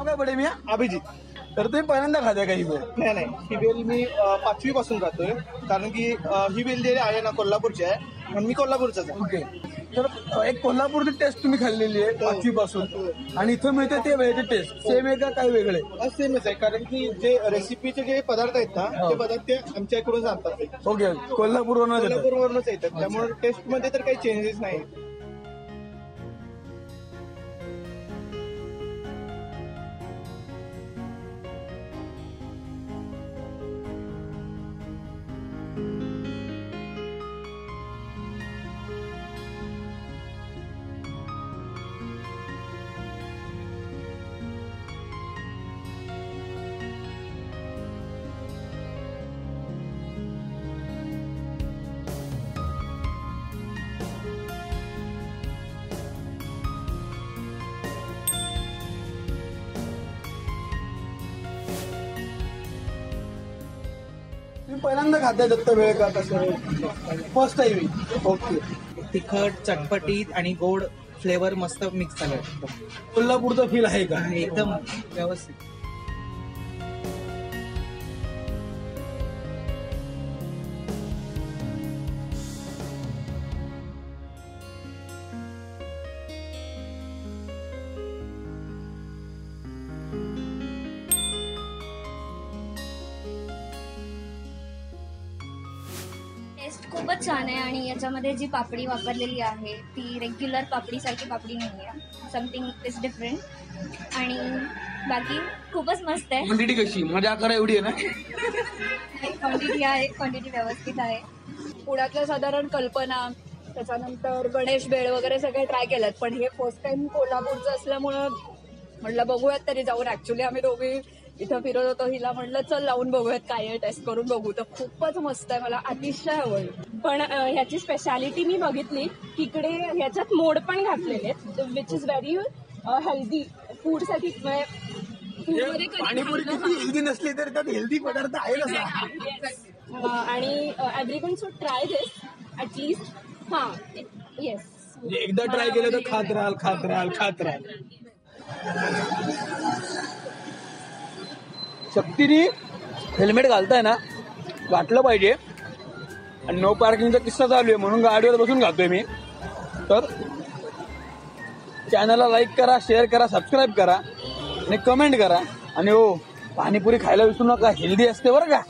नाव काय पडे मी अभिजित. तर तुम्ही पहिल्यांदा खाताय का ही भेळ? नाही नाही, ही बेल मी 5वी पासून खातोय, कारण की ही बेल जी आहे ना कोल्हापूरची आहे, म्हणून मी कोल्हापूरचाच आहे. ओके. तर एक कोल्हापूरची टेस्ट तुम्ही खाल्लेली आहे 5वी पासून, आणि इथं मिळते ते वेळेची टेस्ट सेम आहे का काही वेगळे? सेमच आहे, कारण की जे रेसिपीचे जे पदार्थ आहेत ना, ते पदार्थ ते आमच्या इकडून आणतात. ओके, कोल्हापूरवरूनच येतात, त्यामुळे टेस्ट मध्ये तर काही चेंजेस नाही. तुम्ही पहिल्यांदा खाताय दत्त भेळ का कसं? First time. ओके. तिखट, चटपटीत आणि गोड फ्लेवर मस्त मिक्स झालं. कोल्हापूरचा फील आहे का? एकदम व्यवस्थित. टेस्ट खूपच छान आहे आणि याच्यामध्ये जी पापडी वापरलेली आहे ती रेग्युलर पापडीसारखी पापडी नाही आहे, समथिंग इज डिफरंट. आणि बाकी खूपच मस्त आहे. क्वांटिटी कशी? मजा करा एवढी आहे ना? क्वांटिटी व्यवस्थित आहे. पुण्यातल्या साधारण कल्पना, त्याच्यानंतर गणेश बेळ वगैरे सगळे ट्राय केलेत, पण हे फर्स्ट टाइम कोल्हापूरचं असल्यामुळं म्हटलं बघूयात तरी जाऊन. ऍक्च्युली आम्ही दोघी इथं फिरत होतो, हिला म्हटलं चल लावून बघूयात काय आहे, टेस्ट करून बघू. तर खूपच मस्त आहे, मला अतिशय आवडलं. पण ह्याची स्पेशालिटी मी बघितली, तिकडे ह्याच्यात मोड पण घातलेले आहेत, विच इज व्हेरी हेल्दी फूडसाठी. पाणीपुरी किती हेल्दी नसली तरी त्यात हेल्दी पदार्थ आहे ना. आणि everyone should try this at least. हां, येस. एकदा ट्राय केलं तर खात राहाल. शक्तीने हेल्मेट घालताय ना, घातलं पाहिजे. आणि नो पार्किंगचा किस्सा चालू आहे म्हणून गाडीवर बसून घालतोय मी. तर चॅनलला लाईक करा, शेअर करा, सबस्क्राईब करा आणि कमेंट करा. आणि हो, पाणीपुरी खायला विसरू नका, हेल्दी असते बरं का.